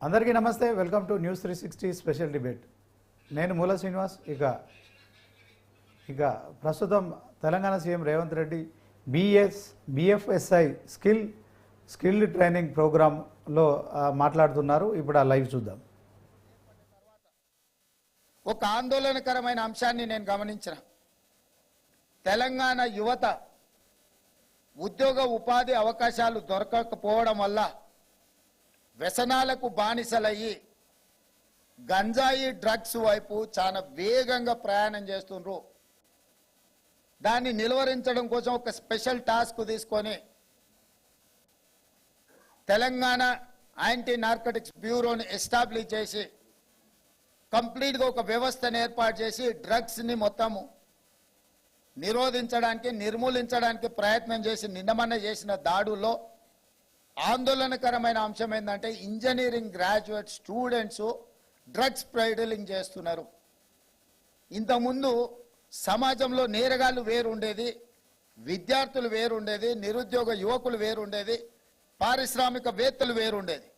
అందరికీ నమస్తే. Welcome to news 360 special debate. నేను మూల శ్రీనివాస్. ఇక ప్రస్తుతం Telangana CM Revanth Reddy BFSI skill training ప్రోగ్రాంలో మాట్లాడుతున్నారు. ఇప్పుడు ఆ లైవ్ చూద్దాం. ఒక ఆందోళనకరమైన అంశాన్ని నేను గమనించిన. తెలంగాణ యువత ఉద్యోగ ఉపాధి అవకాశాలు దొరకకపోవడం వల్ల వ్యసనాలకు బానిసలయ్యి గంజాయి డ్రగ్స్ వైపు చాలా వేగంగా ప్రయాణం చేస్తుండ్రు. దాన్ని నిలువరించడం కోసం ఒక స్పెషల్ టాస్క్ తీసుకొని తెలంగాణ యాంటీ నార్కోటిక్స్ బ్యూరోని ఎస్టాబ్లిష్ చేసి కంప్లీట్గా ఒక వ్యవస్థను ఏర్పాటు చేసి డ్రగ్స్ని మొత్తము నిరోధించడానికి నిర్మూలించడానికి ప్రయత్నం చేసి నిన్నమన్న చేసిన దాడుల్లో ఆందోళనకరమైన అంశం ఏంటంటే engineering graduate students drugs peddling చేస్తున్నారు. ఇంతకుముందు సమాజంలో నేరగాళ్ళు వేరుండేది, విద్యార్థులు వేరుండేది, నిరుద్యోగ యువకులు వేరుండేది, పారిశ్రామికవేత్తలు వేరుండేది.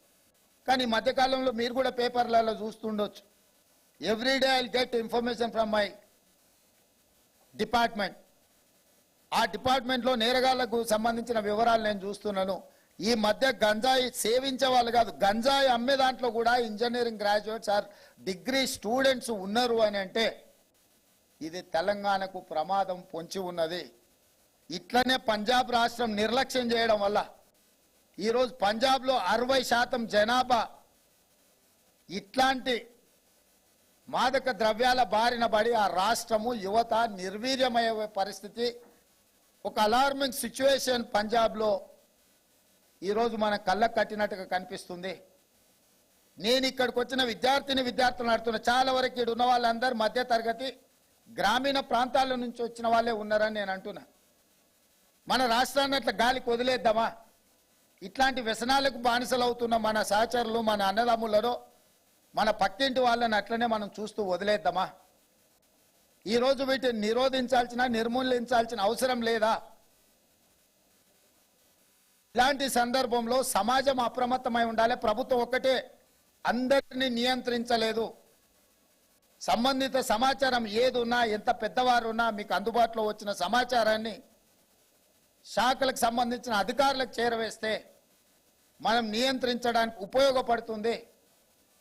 కానీ మధ్యకాలంలో మీరు కూడా పేపర్లలో చూస్తుండొచ్చు. Everyday I get information from my department. ఆ డిపార్ట్మెంట్లో నేరగాళ్లకు సంబంధించిన వివరాలు నేను చూస్తున్నాను. ఈ మధ్య గంజాయి సేవించే వాళ్ళు కాదు, గంజాయి అమ్మే దాంట్లో కూడా engineering graduates are degree students ఉన్నారు అని అంటే ఇది తెలంగాణకు ప్రమాదం పొంచి ఉన్నది. ఇట్లనే పంజాబ్ రాష్ట్రం నిర్లక్ష్యం చేయడం వల్ల ఈరోజు పంజాబ్లో 60% జనాభా ఇట్లాంటి మాదక ద్రవ్యాల బారిన పడి ఆ రాష్ట్రము యువత నిర్వీర్యమయ్యే పరిస్థితి, ఒక అలార్మింగ్ సిచ్యువేషన్ పంజాబ్లో ఈరోజు మన కళ్ళకు కట్టినట్టుగా కనిపిస్తుంది. నేను ఇక్కడికి వచ్చిన విద్యార్థులను అడుగుతున్నా. చాలా వరకు ఇక్కడ ఉన్న వాళ్ళందరూ మధ్య తరగతి గ్రామీణ ప్రాంతాల నుంచి వచ్చిన వాళ్ళే ఉన్నారని నేను అంటున్నా. మన రాష్ట్రాన్ని అట్లా గాలికి వదిలేద్దామా? ఇట్లాంటి వ్యసనాలకు బానిసలు అవుతున్న మన సహచరులు, మన అన్నదమ్ములలో, మన పక్కింటి వాళ్ళని అట్లనే మనం చూస్తూ వదిలేద్దామా? ఈరోజు వీటిని నిరోధించాల్సిన, నిర్మూలించాల్సిన అవసరం లేదా? ఇలాంటి సందర్భంలో సమాజం అప్రమత్తమై ఉండాలి. ప్రభుత్వం ఒక్కటే అందరినీ నియంత్రించలేదు. సంబంధిత సమాచారం ఏదున్నా, ఎంత పెద్దవారున్నా మీకు అందుబాటులో వచ్చిన సమాచారాన్ని శాఖలకు సంబంధించిన అధికారులకు చేరవేస్తే మనం నియంత్రించడానికి ఉపయోగపడుతుంది.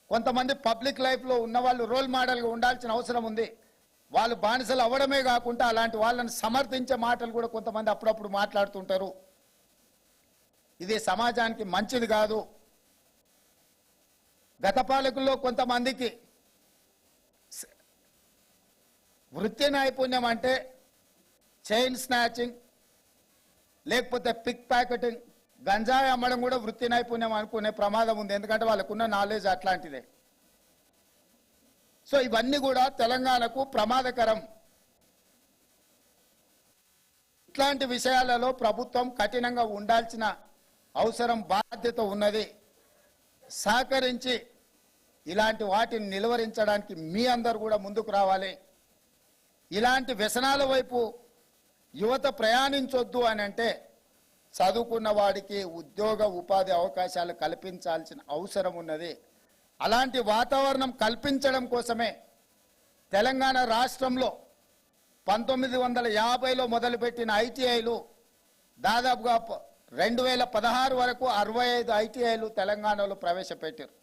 కొంతమంది పబ్లిక్ లైఫ్లో ఉన్న వాళ్ళు రోల్ మోడల్గా ఉండాల్సిన అవసరం ఉంది. వాళ్ళు బానిసలు అవ్వడమే కాకుండా అలాంటి వాళ్ళని సమర్థించే మాటలు కూడా కొంతమంది అప్పుడప్పుడు మాట్లాడుతుంటారు. ఇది సమాజానికి మంచిది కాదు. గత పాలకుల్లో కొంతమందికి వృత్తి నైపుణ్యం అంటే చైన్ స్నాచింగ్, లేకపోతే పిక్ ప్యాకెటింగ్, గంజాయి అమ్మడం కూడా వృత్తి నైపుణ్యం అనుకునే ప్రమాదం ఉంది. ఎందుకంటే వాళ్ళకున్న నాలెడ్జ్ అట్లాంటిదే. సో ఇవన్నీ కూడా తెలంగాణకు ప్రమాదకరం. ఇట్లాంటి విషయాలలో ప్రభుత్వం కఠినంగా ఉండాల్సిన అవసరం, బాధ్యత ఉన్నది. సహకరించి ఇలాంటి వాటిని నిలువరించడానికి మీ అందరూ కూడా ముందుకు రావాలి. ఇలాంటి వ్యసనాల వైపు యువత ప్రయాణించొద్దు అని అంటే చదువుకున్న వాడికి ఉద్యోగ ఉపాధి అవకాశాలు కల్పించాల్సిన అవసరం ఉన్నది. అలాంటి వాతావరణం కల్పించడం కోసమే తెలంగాణ రాష్ట్రంలో 1950లో మొదలుపెట్టిన ఐటీఐలు దాదాపుగా 2016 వరకు 65 ఐటీఐలు తెలంగాణలో ప్రవేశపెట్టారు.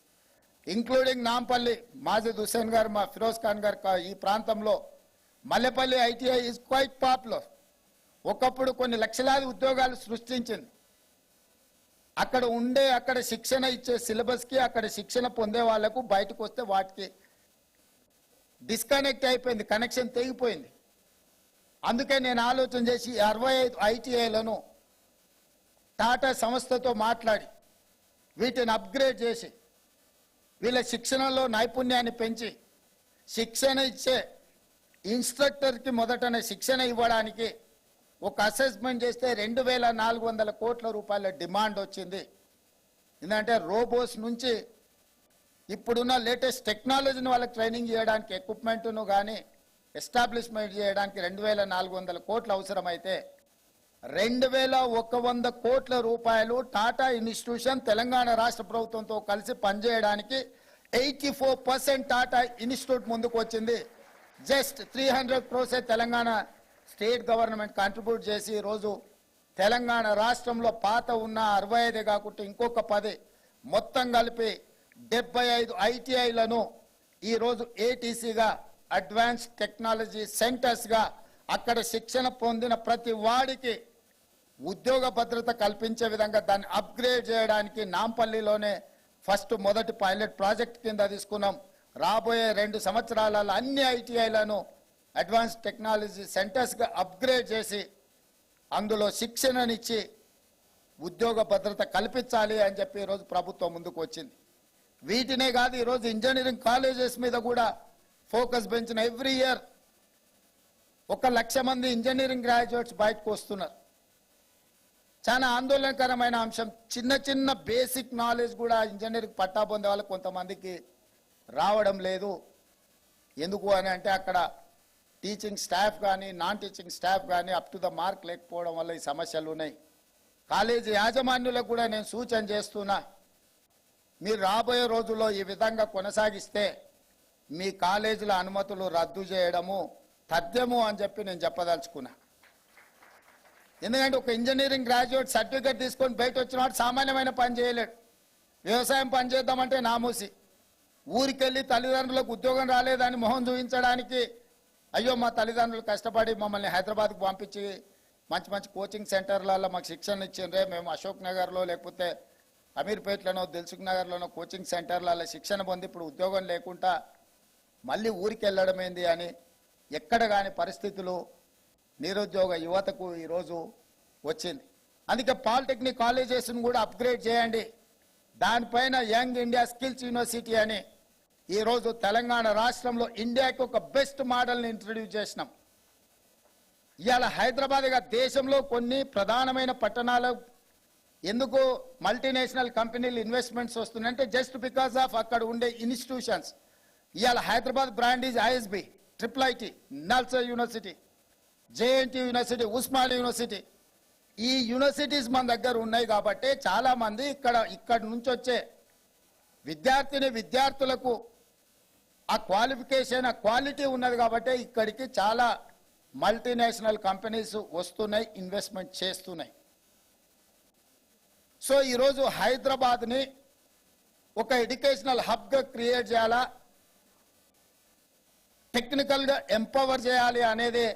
ఇంక్లూడింగ్ నాంపల్లి, మాజిద్ హుస్సేన్ గారు, మా ఫిరోజ్ ఖాన్ గారు ఈ ప్రాంతంలో Mallepally ITI is quite popular. ఒకప్పుడు కొన్ని లక్షలాది ఉద్యోగాలు సృష్టించింది. అక్కడ శిక్షణ ఇచ్చే సిలబస్కి, అక్కడ శిక్షణ పొందే వాళ్లకు బయటకు వస్తే వాటికి డిస్కనెక్ట్ అయిపోయింది, కనెక్షన్ తెగిపోయింది. అందుకే నేను ఆలోచన చేసి 65 ఐటీఐలను టాటా సంస్థతో మాట్లాడి వీటిని అప్గ్రేడ్ చేసి వీళ్ళ శిక్షణలో నైపుణ్యాన్ని పెంచి శిక్షణ ఇచ్చే ఇన్స్ట్రక్టర్కి మొదటనే శిక్షణ ఇవ్వడానికి ఒక అసెస్మెంట్ చేస్తే 2400 కోట్ల రూపాయల డిమాండ్ వచ్చింది. ఎందుకంటే రోబోస్ నుంచి ఇప్పుడున్న లేటెస్ట్ టెక్నాలజీని వాళ్ళకి ట్రైనింగ్ చేయడానికి, ఎక్విప్మెంట్ను కానీ ఎస్టాబ్లిష్మెంట్ చేయడానికి 2400 కోట్లు అవసరమైతే 2100 కోట్ల రూపాయలు టాటా ఇన్స్టిట్యూషన్ తెలంగాణ రాష్ట్ర ప్రభుత్వంతో కలిసి పనిచేయడానికి 84% టాటా ఇన్స్టిట్యూట్ ముందుకు వచ్చింది. Just 300 crores Telangana state government contribute చేసి ఈరోజు తెలంగాణ రాష్ట్రంలో పాత ఉన్న 65 కాకుండా ఇంకొక 10 మొత్తం కలిపి 75 ఐటీఐలను ఈరోజు ఏటీసీగా అడ్వాన్స్ టెక్నాలజీ సెంటర్స్గా అక్కడ శిక్షణ పొందిన ప్రతి వాడికి ఉద్యోగ భద్రత కల్పించే విధంగా దాన్ని అప్గ్రేడ్ చేయడానికి నాంపల్లిలోనే మొదటి పైలట్ ప్రాజెక్ట్ కింద తీసుకున్నాం. రాబోయే 2 సంవత్సరాలలో అన్ని ఐటీఐలను అడ్వాన్స్ టెక్నాలజీ సెంటర్స్గా అప్గ్రేడ్ చేసి అందులో శిక్షణనిచ్చి ఉద్యోగ భద్రత కల్పించాలి అని చెప్పి ఈరోజు ప్రభుత్వం ముందుకు వచ్చింది. వీటినే కాదు, ఈరోజు ఇంజనీరింగ్ కాలేజెస్ మీద కూడా ఫోకస్ పెంచిన ఎవ్రీ ఇయర్ 1,00,000 మంది ఇంజనీరింగ్ గ్రాడ్యుయేట్స్ బయటకు వస్తున్నారు. చాలా ఆందోళనకరమైన అంశం. చిన్న చిన్న బేసిక్ నాలెడ్జ్ కూడా ఇంజనీరింగ్ పట్టా పొందే వాళ్ళకి కొంతమందికి రావడం లేదు. ఎందుకు అని అంటే అక్కడ టీచింగ్ స్టాఫ్ కానీ నాన్ టీచింగ్ స్టాఫ్ కానీ అప్ టు ద మార్క్ లేకపోవడం వల్ల ఈ సమస్యలు ఉన్నాయి. కాలేజీ యాజమాన్యులకు కూడా నేను సూచన చేస్తున్నా, మీరు రాబోయే రోజుల్లో ఈ విధంగా కొనసాగిస్తే మీ కాలేజీల అనుమతులు రద్దు చేయడము తథ్యము అని చెప్పి నేను చెప్పదలుచుకున్నా. ఎందుకంటే ఒక ఇంజనీరింగ్ గ్రాడ్యుయేట్ సర్టిఫికేట్ తీసుకొని బయట వచ్చిన వాడు సామాన్యమైన పని చేయలేడు. వ్యవసాయం పని చేద్దామంటే నామూసి, ఊరికెళ్ళి తల్లిదండ్రులకు ఉద్యోగం రాలేదని మొహం చూపించడానికి అయ్యో మా తల్లిదండ్రులు కష్టపడి మమ్మల్ని హైదరాబాద్కు పంపించి మంచి మంచి కోచింగ్ సెంటర్లలో మాకు శిక్షణ ఇచ్చిండ్రే, మేము అశోక్ నగర్లో లేకపోతే అమీర్పేట్లోనో దిల్సుఖ్ నగర్లోనో కోచింగ్ సెంటర్లలో శిక్షణ పొంది ఇప్పుడు ఉద్యోగం లేకుండా మళ్ళీ ఊరికి వెళ్ళడం ఏంది అని ఎక్కడ కాని పరిస్థితులు నిరుద్యోగ యువతకు ఈరోజు వచ్చింది. అందుకే పాలిటెక్నిక్ కాలేజెస్ను కూడా అప్గ్రేడ్ చేయండి. దానిపైన యంగ్ ఇండియా స్కిల్స్ యూనివర్సిటీ అని ఈరోజు తెలంగాణ రాష్ట్రంలో ఇండియాకి ఒక బెస్ట్ మోడల్ని ఇంట్రడ్యూస్ చేసినాం. ఇవాళ హైదరాబాద్గా దేశంలో కొన్ని ప్రధానమైన పట్టణాలు ఎందుకు మల్టీనేషనల్ కంపెనీలు ఇన్వెస్ట్మెంట్స్ వస్తున్నాయంటే జస్ట్ బికాస్ ఆఫ్ అక్కడ ఉండే ఇన్స్టిట్యూషన్స్. ఇవాళ Hyderabad brand is ISB, IIIT, NALSA university, JNT university, Osmania university. ఈ యూనివర్సిటీస్ మన దగ్గర ఉన్నాయి కాబట్టి చాలా మంది ఇక్కడ నుంచి వచ్చే విద్యార్థులకు ఆ క్వాలిఫికేషన్ ఆ క్వాలిటీ ఉన్నది కాబట్టి ఇక్కడికి చాలా మల్టీనేషనల్ కంపెనీస్ వస్తున్నాయి, ఇన్వెస్ట్మెంట్ చేస్తున్నాయి. సో ఈరోజు హైదరాబాద్ని ఒక ఎడ్యుకేషనల్ హబ్గా క్రియేట్ చేయాలా, టెక్నికల్గా ఎంపవర్ చేయాలి అనేది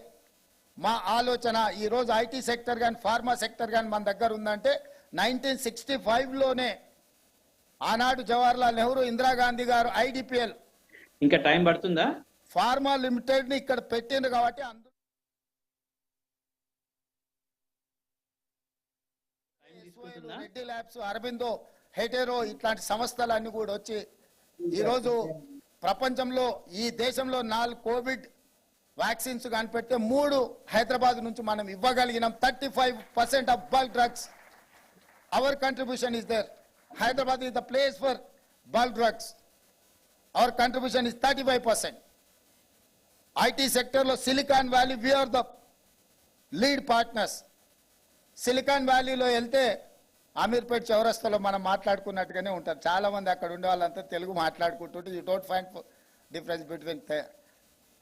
మా ఆలోచన. ఈరోజు ఐటీ సెక్టర్ కానీ ఫార్మా సెక్టర్ కానీ మన దగ్గర ఉందంటే 1965లోనే ఆనాడు జవహర్లాల్ నెహ్రూ, ఇందిరాగాంధీ గారు ఐడిపిఎల్ ఇంకా టైం పడుతుందా ఫార్మా లిమిటెడ్ని ఇక్కడ పెట్టింది కాబట్టి రెడ్డి ల్యాబ్స్, అరబిందో, హెటెరో ఇట్లాంటి సంస్థలన్నీ కూడా వచ్చి ఈరోజు ప్రపంచంలో ఈ దేశంలో 4 కోవిడ్ వ్యాక్సిన్స్ కనిపెడితే 3 హైదరాబాద్ నుంచి మనం ఇవ్వగలిగినాం. 35% of bulk drugs our contribution is there. Hyderabad is the place for bulk drugs. Our contribution is 35%. IT సెక్టర్లో silicon valley we are the lead partners. Silicon వ్యాలీలో వెళ్తే అమీర్పేట్ చౌరస్తాలో మనం మాట్లాడుకున్నట్టుగానే ఉంటారు. చాలా మంది అక్కడ ఉండే వాళ్ళంతా తెలుగు మాట్లాడుకుంటుంటే you don't find difference between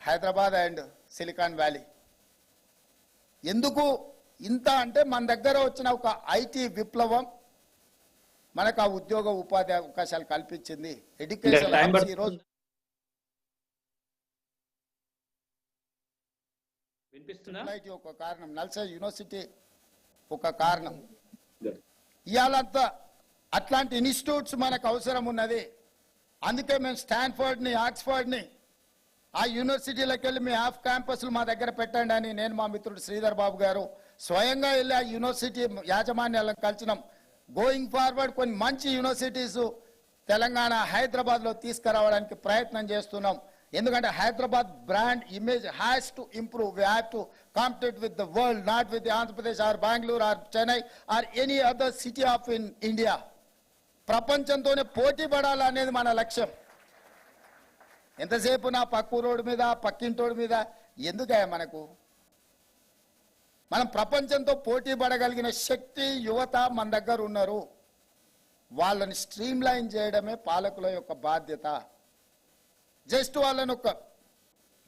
Hyderabad and silicon valley. ఎందుకు ఇంత అంటే మన దగ్గర వచ్చిన ఒక ఐటీ విప్లవం మనకు ఆ ఉద్యోగ ఉపాధి అవకాశాలు కల్పించింది. ఎడ్యుకేషన్ ఈరోజు ఒక కారణం, నల్సా యూనివర్సిటీ ఒక కారణం. ఇవాళంతా అట్లాంటి ఇన్స్టిట్యూట్స్ మనకు అవసరం ఉన్నది. అందుకే మేము స్టాన్ఫర్డ్ని, ఆక్స్ఫర్డ్ని ఆ యూనివర్సిటీలకు వెళ్ళి మీ ఆఫ్ క్యాంపస్లు మా దగ్గర పెట్టండి అని నేను, మా మిత్రుడు శ్రీధర్ బాబు గారు స్వయంగా వెళ్ళి ఆ యూనివర్సిటీ యాజమాన్యాలను కలిసినాం. గోయింగ్ ఫార్వర్డ్ కొన్ని మంచి యూనివర్సిటీస్ తెలంగాణ హైదరాబాద్లో తీసుకురావడానికి ప్రయత్నం చేస్తున్నాం. ఎందుకంటే Hyderabad brand image has to improve. We have to compete with the world, not with Andhra Pradesh or Bengaluru or Chennai or any other city of in India. ప్రపంచంతోనే పోటీ పడాలనేది మన లక్ష్యం. ఎంతసేపు నా పక్కూరోడి మీద పక్కింటోడి మీద ఎందుకయ్యా మనకు? మనం ప్రపంచంతో పోటీ పడగలిగిన శక్తి యువత మన దగ్గర ఉన్నారు. వాళ్ళని స్ట్రీమ్ లైన్ చేయడమే పాలకుల యొక్క బాధ్యత. జస్ట్ వాళ్ళని ఒక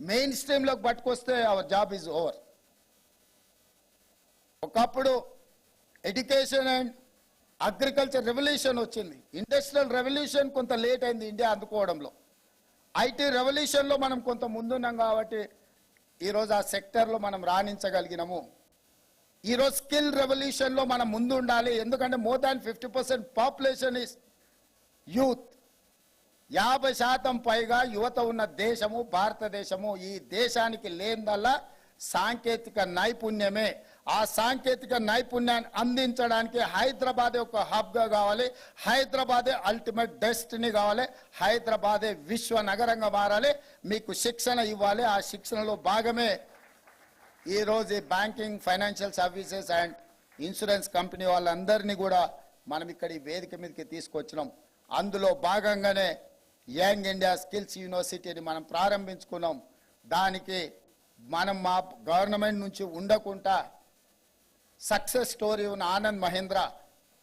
మెయిన్ స్ట్రీమ్లోకి పట్టుకొస్తే అవర్ జాబ్ ఈజ్ ఓవర్. ఒకప్పుడు ఎడ్యుకేషన్ అండ్ అగ్రికల్చర్ రెవల్యూషన్ వచ్చింది. ఇండస్ట్రియల్ రెవల్యూషన్ కొంత లేట్ అయింది ఇండియా అందుకోవడంలో. ఐటీ రెవల్యూషన్లో మనం కొంత ముందున్నాం కాబట్టి ఈరోజు ఆ సెక్టర్లో మనం రాణించగలిగినాము. ఈరోజు స్కిల్ రెవల్యూషన్లో మనం ముందు ఉండాలి. ఎందుకంటే more than 50% population is youth. 50% పైగా యువత ఉన్న దేశము భారతదేశము. ఈ దేశానికి లేనిదల్లా సాంకేతిక నైపుణ్యమే. ఆ సాంకేతిక నైపుణ్యాన్ని అందించడానికి హైదరాబాదే ఒక హబ్గా కావాలి. హైదరాబాదే అల్టిమేట్ డెస్టినీ కావాలి. హైదరాబాదే విశ్వ నగరంగా మారాలి. మీకు శిక్షణ ఇవ్వాలి. ఆ శిక్షణలో భాగమే ఈరోజు banking, financial services and insurance company వాళ్ళందరినీ కూడా మనం ఇక్కడ ఈ వేదిక మీదకి తీసుకొచ్చినాం. అందులో భాగంగానే యంగ్ ఇండియా స్కిల్స్ యూనివర్సిటీని మనం ప్రారంభించుకున్నాం. దానికి మనం మా గవర్నమెంట్ నుంచి ఉండకుండా సక్సెస్ స్టోరీ ఉన్న Anand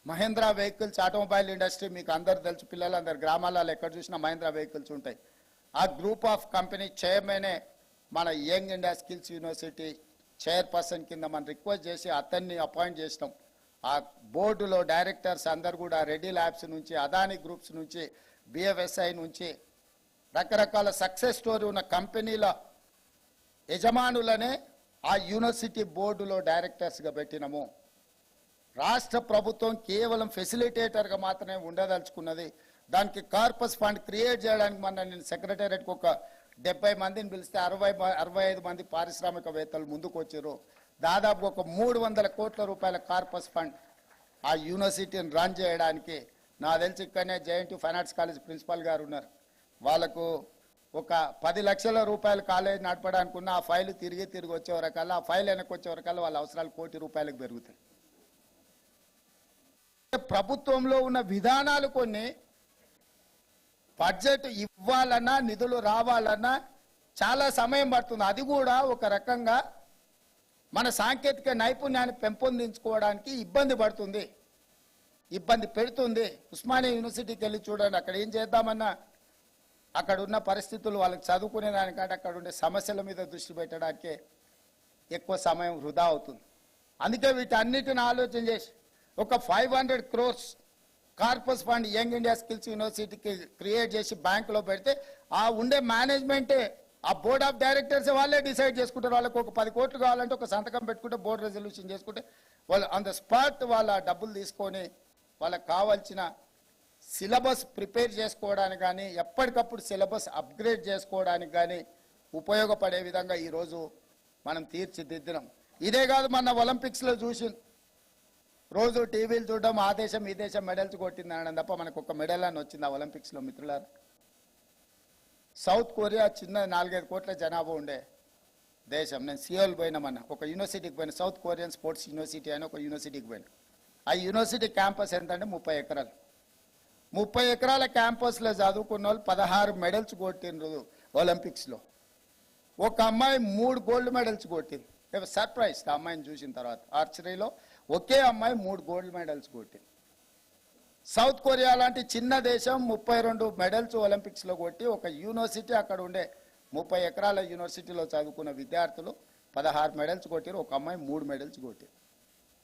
Mahindra vehicles automobile industry మీకు అందరు తెలుసు. పిల్లలందరు గ్రామాలలో ఎక్కడ చూసినా మహేంద్ర వెహికల్స్ ఉంటాయి. ఆ గ్రూప్ ఆఫ్ కంపెనీ చైర్మనే మన young India skills university chairperson కింద మనం రిక్వెస్ట్ చేసి అతన్ని అపాయింట్ చేసినాం. ఆ బోర్డులో డైరెక్టర్స్ అందరు కూడా రెడ్డి ల్యాబ్స్ నుంచి, అదాని గ్రూప్స్ నుంచి, బిఎఫ్ఎస్ఐ నుంచి రకరకాల సక్సెస్ స్టోరీ ఉన్న కంపెనీల యజమానులనే ఆ యూనివర్సిటీ బోర్డులో డైరెక్టర్స్గా పెట్టినాము. రాష్ట్ర ప్రభుత్వం కేవలం ఫెసిలిటేటర్గా మాత్రమే ఉండదలుచుకున్నది. దానికి కార్పస్ ఫండ్ క్రియేట్ చేయడానికి నేను సెక్రటేరియట్కి ఒక 70 మందిని పిలిస్తే 65 మంది పారిశ్రామికవేత్తలు ముందుకు వచ్చారు. దాదాపు ఒక 300 కోట్ల రూపాయల కార్పస్ ఫండ్ ఆ యూనివర్సిటీని రన్ చేయడానికి. నా తెలిసి ఇక్కడనే JNT fine arts college principal గారు ఉన్నారు. వాళ్ళకు ఒక 10 లక్షల రూపాయల కాలేజ్ నడపడానికి ఉన్న ఆ ఫైల్ తిరిగి వచ్చే వరకల్లా, ఆ ఫైల్ వెనక్కి వచ్చే వరకల్లా వాళ్ళ అవసరాలు ₹1 కోటి పెరుగుతాయి. ప్రభుత్వంలో ఉన్న విధానాలు కొన్ని బడ్జెట్ ఇవ్వాలన్నా నిధులు రావాలన్నా చాలా సమయం పడుతుంది. అది కూడా ఒక రకంగా మన సాంకేతిక నైపుణ్యాన్ని పెంపొందించుకోవడానికి ఇబ్బంది పెడుతుంది. ఉస్మానియా యూనివర్సిటీకి వెళ్ళి చూడండి, అక్కడ ఏం చేద్దామన్నా అక్కడ ఉన్న పరిస్థితులు వాళ్ళకి చదువుకునే దానికంటే అక్కడ ఉండే సమస్యల మీద దృష్టి పెట్టడానికే ఎక్కువ సమయం వృధా అవుతుంది. అందుకే వీటన్నిటిని ఆలోచన చేసి ఒక 500 crores corpus fund young India skills యూనివర్సిటీకి క్రియేట్ చేసి బ్యాంకులో పెడితే ఆ ఉండే మేనేజ్మెంటే, ఆ బోర్డ్ ఆఫ్ డైరెక్టర్స్ వాళ్ళే డిసైడ్ చేసుకుంటారు. వాళ్ళకి ఒక 10 కోట్లు కావాలంటే ఒక సంతకం పెట్టుకుంటే బోర్డు రెజల్యూషన్ చేసుకుంటే వాళ్ళు ఆన్ ద స్పాట్ వాళ్ళ డబ్బులు తీసుకొని వాళ్ళకి కావాల్సిన సిలబస్ ప్రిపేర్ చేసుకోవడానికి కానీ, ఎప్పటికప్పుడు సిలబస్ అప్గ్రేడ్ చేసుకోవడానికి కానీ ఉపయోగపడే విధంగా ఈరోజు మనం తీర్చిదిద్దినాం. ఇదే కాదు, మన ఒలింపిక్స్లో చూసి రోజు టీవీలు చూడడం ఆ దేశం ఈ దేశం మెడల్స్ కొట్టింది అనడం తప్ప మనకు ఒక మెడల్ అని వచ్చింది ఆ ఒలింపిక్స్లో. మిత్రులారా, సౌత్ కొరియా చిన్న 4-5 కోట్ల జనాభా ఉండే దేశం. నేను సియోల్ పోయినామన్నా, ఒక యూనివర్సిటీకి పోయినా, సౌత్ కొరియన్ స్పోర్ట్స్ యూనివర్సిటీ అని ఒక యూనివర్సిటీకి పోయినా. ఆ యూనివర్సిటీ క్యాంపస్ ఎంత అంటే 30 ఎకరాలు. 30 ఎకరాల క్యాంపస్లో చదువుకున్న వాళ్ళు 16 మెడల్స్ కొట్టిండ్రు ఒలింపిక్స్లో. ఒక అమ్మాయి 3 గోల్డ్ మెడల్స్ కొట్టింది. సర్ప్రైజ్ ఆ అమ్మాయిని చూసిన తర్వాత. ఆర్చరీలో ఒకే అమ్మాయి 3 గోల్డ్ మెడల్స్ కొట్టింది. సౌత్ కొరియా లాంటి చిన్న దేశం 32 మెడల్స్ ఒలింపిక్స్లో కొట్టి, ఒక యూనివర్సిటీ అక్కడ ఉండే 30 ఎకరాల యూనివర్సిటీలో చదువుకున్న విద్యార్థులు 16 మెడల్స్ కొట్టారు. ఒక అమ్మాయి 3 మెడల్స్ కొట్టారు.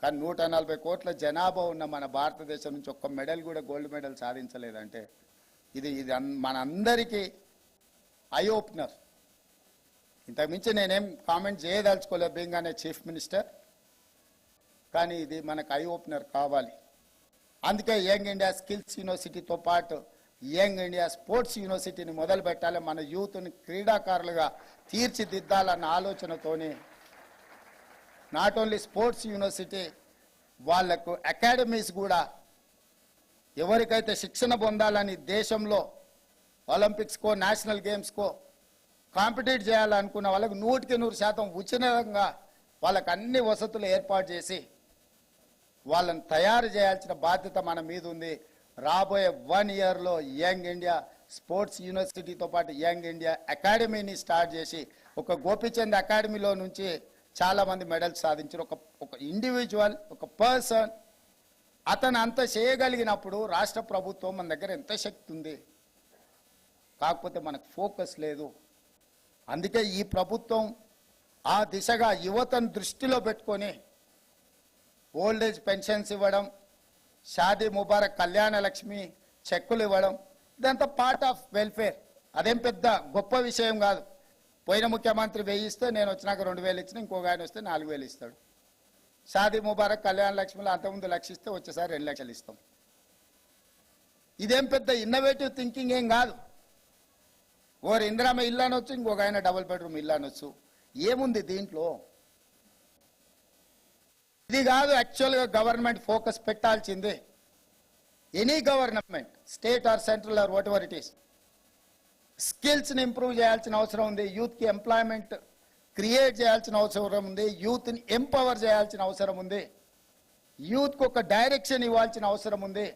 కానీ 140 కోట్ల జనాభా ఉన్న మన భారతదేశం నుంచి ఒక్క మెడల్ కూడా గోల్డ్ మెడల్ సాధించలేదంటే ఇది మన అందరికీ ఐ ఓపెనర్. ఇంతకుమించి నేనేం కామెంట్ చేయదలుచుకోలేదు బీయింగ్ అనే చీఫ్ మినిస్టర్. కానీ ఇది మనకు ఐ ఓపెనర్ కావాలి. అందుకే యంగ్ ఇండియా స్కిల్స్ యూనివర్సిటీతో పాటు యంగ్ ఇండియా స్పోర్ట్స్ యూనివర్సిటీని మొదలు పెట్టాలి. మన యూత్ని క్రీడాకారులుగా తీర్చిదిద్దాలన్న ఆలోచనతోని నాట్ ఓన్లీ స్పోర్ట్స్ యూనివర్సిటీ, వాళ్లకు అకాడమీస్ కూడా ఎవరికైతే శిక్షణ పొందాలని దేశంలో ఒలింపిక్స్కో నేషనల్ గేమ్స్కో కాంపిటీట్ చేయాలనుకున్న వాళ్ళకు 100% ఉచితంగా వాళ్ళకు అన్ని వసతులు ఏర్పాటు చేసి వాళ్ళని తయారు చేయాల్సిన బాధ్యత మన మీద ఉంది. రాబోయే 1 yearలో యంగ్ ఇండియా స్పోర్ట్స్ యూనివర్సిటీతో పాటు యంగ్ ఇండియా అకాడమీని స్టార్ట్ చేసి, ఒక గోపీచంద్ అకాడమీలో నుంచి చాలా మంది మెడల్స్ సాధించారు. ఒక ఇండివిజువల్, ఒక పర్సన్ అతను అంత చేయగలిగినప్పుడు రాష్ట్ర ప్రభుత్వం మన దగ్గర ఎంత శక్తి ఉంది. కాకపోతే మనకు ఫోకస్ లేదు. అందుకే ఈ ప్రభుత్వం ఆ దిశగా యువతను దృష్టిలో పెట్టుకొని ఓల్డేజ్ పెన్షన్స్ ఇవ్వడం, షాదీ ముబారక్, కళ్యాణ లక్ష్మి చెక్కులు ఇవ్వడం, ఇదంతా పార్ట్ ఆఫ్ వెల్ఫేర్. అదేం పెద్ద గొప్ప విషయం కాదు. పోయిన ముఖ్యమంత్రి 1000 ఇస్తే నేను వచ్చినాక 2000 ఇచ్చిన, ఇంకొక ఆయన వస్తే 4000 ఇస్తాడు. షాదీ ముబారక్, కళ్యాణ లక్ష్మిలో అంతకుముందు 1,00,000 ఇస్తే వచ్చేసారి 2 లక్షలు ఇస్తాం. ఇదేం పెద్ద ఇన్నోవేటివ్ థింకింగ్ ఏం కాదు. ఓరు ఇందిరామ ఇల్లు అనొచ్చు, ఇంకొక ఆయన డబుల్ బెడ్రూమ్ ఇల్లు అనొచ్చు. ఏముంది దీంట్లో? ఇది కాదు యాక్చువల్గా గవర్నమెంట్ ఫోకస్ పెట్టాల్సిందే. Any government, state or central or whatever it is, స్కిల్స్ని ఇంప్రూవ్ చేయాల్సిన అవసరం ఉంది. యూత్కి ఎంప్లాయ్మెంట్ క్రియేట్ చేయాల్సిన అవసరం ఉంది. యూత్ని ఎంపవర్ చేయాల్సిన అవసరం ఉంది. యూత్కి ఒక డైరెక్షన్ ఇవ్వాల్సిన అవసరం ఉంది.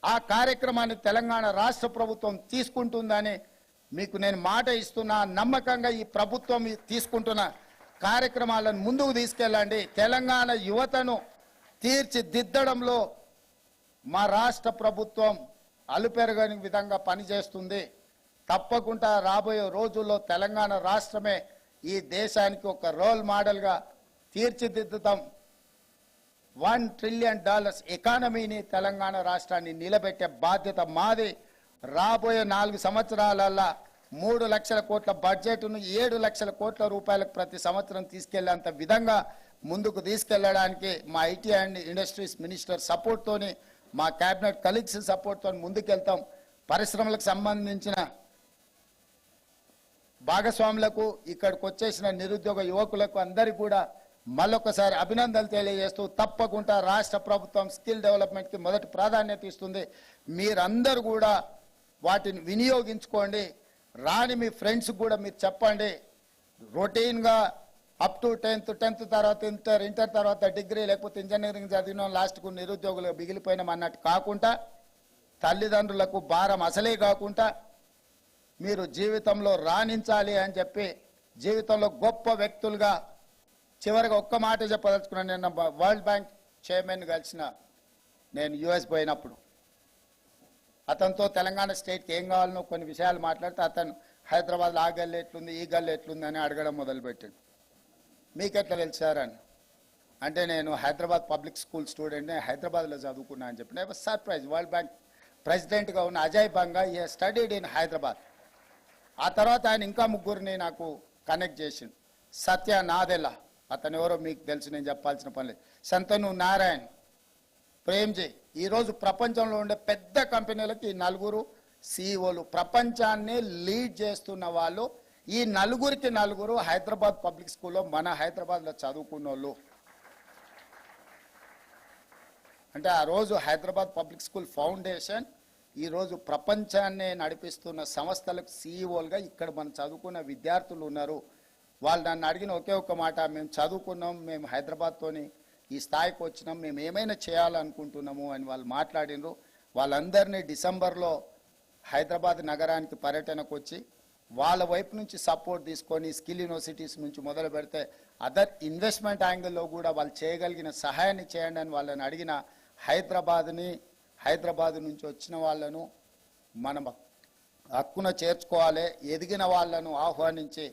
ఆ కార్యక్రమాన్ని తెలంగాణ రాష్ట్ర ప్రభుత్వం తీసుకుంటుందని మీకు నేను మాట ఇస్తున్నా. నమ్మకంగా ఈ ప్రభుత్వం తీసుకుంటున్న కార్యక్రమాలను ముందుకు తీసుకెళ్ళండి. తెలంగాణ యువతను తీర్చిదిద్దడంలో మా రాష్ట్ర ప్రభుత్వం అలుపెరగని విధంగా పనిచేస్తుంది. తప్పకుండా రాబోయే రోజుల్లో తెలంగాణ రాష్ట్రమే ఈ దేశానికి ఒక రోల్ మోడల్గా తీర్చిదిద్దుతాం. $1 ట్రిలియన్ ఎకానమీని తెలంగాణ రాష్ట్రాన్ని నిలబెట్టే బాధ్యత మాది. రాబోయే 4 సంవత్సరాలల్లా 3 లక్షల కోట్ల బడ్జెట్ను 7 లక్షల కోట్ల రూపాయలకు ప్రతి సంవత్సరం తీసుకెళ్లేంత విధంగా ముందుకు తీసుకెళ్లడానికి మా ఐటీ అండ్ ఇండస్ట్రీస్ మినిస్టర్ సపోర్ట్తోని, మా క్యాబినెట్ కలీగ్స్ సపోర్ట్తో ముందుకెళ్తాం. పరిశ్రమలకు సంబంధించిన భాగస్వాములకు, ఇక్కడికి వచ్చేసిన నిరుద్యోగ యువకులకు అందరికీ కూడా మళ్ళొకసారి అభినందనలు తెలియజేస్తూ, తప్పకుండా రాష్ట్ర ప్రభుత్వం స్కిల్ డెవలప్మెంట్కి మొదటి ప్రాధాన్యత ఇస్తుంది. మీరందరూ కూడా వాటిని వినియోగించుకోండి. రాని మీ ఫ్రెండ్స్ కూడా మీరు చెప్పండి. రొటీన్గా అప్ టు 10th తర్వాత ఇంటర్ తర్వాత డిగ్రీ లేకపోతే ఇంజనీరింగ్ చదివిన లాస్ట్కు నిరుద్యోగులు మిగిలిపోయినాం అన్నట్టు కాకుండా, తల్లిదండ్రులకు భారం అసలే కాకుండా మీరు జీవితంలో రాణించాలి అని చెప్పి, జీవితంలో గొప్ప వ్యక్తులుగా, చివరిగా ఒక్క మాట చెప్పదలుచుకున్నాను. నేను వరల్డ్ బ్యాంక్ చైర్మన్ కలిసిన, నేను యుఎస్ పోయినప్పుడు అతనితో తెలంగాణ స్టేట్కి ఏం కావాలనో కొన్ని విషయాలు మాట్లాడితే, అతను హైదరాబాద్లో ఆ గల్లి ఎట్లుంది, ఈ గల్లి ఎట్లుంది అని అడగడం మొదలుపెట్టాడు. మీకెట్లా తెలిసారని అంటే, నేను హైదరాబాద్ పబ్లిక్ స్కూల్ స్టూడెంట్ని, హైదరాబాద్లో చదువుకున్నా అని చెప్పిన. I was surprise. World bank ప్రెసిడెంట్గా ఉన్న అజయ్ బంగా ఈ స్టడీడ్ ఇన్ హైదరాబాద్. ఆ తర్వాత ఆయన ఇంకా 3 నాకు కనెక్ట్ చేసిండు. సత్య నాదెల్లా, అతను ఎవరో మీకు తెలుసు, నేను చెప్పాల్సిన పని లేదు. శంతను నారాయణ్, ప్రేమ్జీ. ఈరోజు ప్రపంచంలో ఉండే పెద్ద కంపెనీలకి ఈ 4 CEOలు ప్రపంచాన్ని లీడ్ చేస్తున్న వాళ్ళు. ఈ 4కి 4 హైదరాబాద్ పబ్లిక్ స్కూల్లో, మన హైదరాబాద్లో చదువుకున్న వాళ్ళు. అంటే ఆ రోజు హైదరాబాద్ పబ్లిక్ స్కూల్ ఫౌండేషన్ ఈరోజు ప్రపంచాన్ని నడిపిస్తున్న సంస్థలకు CEOలుగా ఇక్కడ మనం చదువుకున్న విద్యార్థులు ఉన్నారు. వాళ్ళు నన్ను అడిగిన ఒకే ఒక్క మాట, మేము చదువుకున్నాం, మేము హైదరాబాద్తోని ఈ స్థాయికి వచ్చినాం, మేము ఏమైనా చేయాలనుకుంటున్నాము అని వాళ్ళు మాట్లాడినారు. వాళ్ళందరినీ డిసెంబర్లో హైదరాబాద్ నగరానికి పర్యటనకు వచ్చి వాళ్ళ వైపు నుంచి సపోర్ట్ తీసుకొని స్కిల్ యూనివర్సిటీస్ నుంచి మొదలు పెడితే అదర్ ఇన్వెస్ట్మెంట్ యాంగిల్లో కూడా వాళ్ళు చేయగలిగిన సహాయాన్ని చేయండి అని వాళ్ళని అడిగిన. హైదరాబాద్ నుంచి వచ్చిన వాళ్ళను మనం హక్కున చేర్చుకోవాలి. ఎదిగిన వాళ్ళను ఆహ్వానించి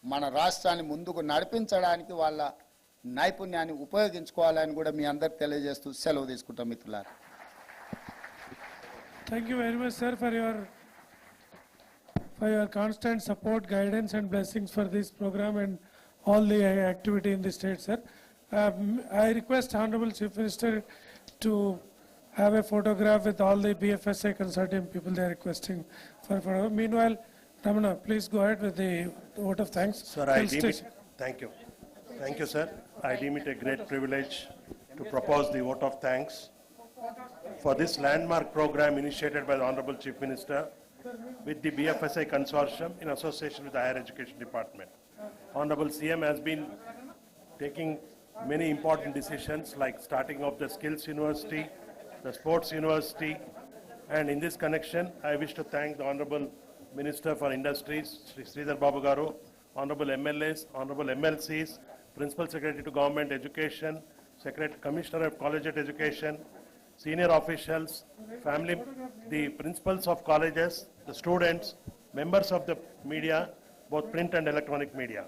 మన రాష్ట్రాన్ని ముందుకు నడిపించడానికి వాళ్ళ నైపుణ్యాన్ని ఉపయోగించుకోవాలని కూడా మీ అందరికి తెలియజేస్తూ సెలవు తీసుకుంటాం మిత్రులారా. Thank you very much, sir, for your constant support, guidance, and blessings for this program and all the activity in the state, sir. I request Honorable Chief Minister to have a photograph with all the BFSI consortium people they are requesting for a photo. Meanwhile, Ramana, please go ahead with the vote of thanks. Sir, thank you. Thank you, sir. I deem it a great privilege to propose the vote of thanks for this landmark program initiated by the Honorable Chief Minister with the BFSI Consortium in association with the Higher Education Department. Honorable CM has been taking many important decisions like starting of the Skills University, the Sports University, and in this connection, I wish to thank the Honorable Minister for Industries, Sri Sridhar Babu Garu, honorable MLAs, honorable MLCs, Principal Secretary to Government Education, Secretary, Commissioner of Collegiate Education, senior officials, family, the principals of colleges, the students, members of the media, both print and electronic media.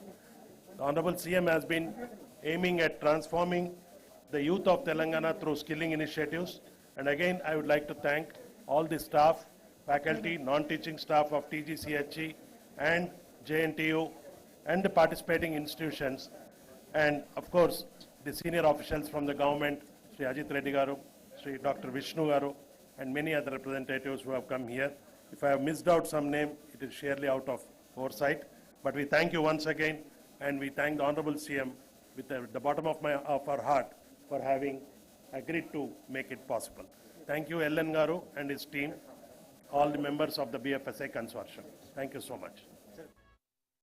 The Honorable CM has been aiming at transforming the youth of Telangana through skilling initiatives. And again, I would like to thank all the staff, faculty, non-teaching staff of TGCHE and JNTU and the participating institutions. And of course, the senior officials from the government, Sri Ajit Reddy Garu, Sri Dr. Vishnu Garu, and many other representatives who have come here. If I have missed out some name, it is surely out of oversight. But we thank you once again, and we thank the Honorable CM with the bottom of our heart for having agreed to make it possible. Thank you, Ellen Garu and his team, all the members of the BFSI consortium. Thank you so much.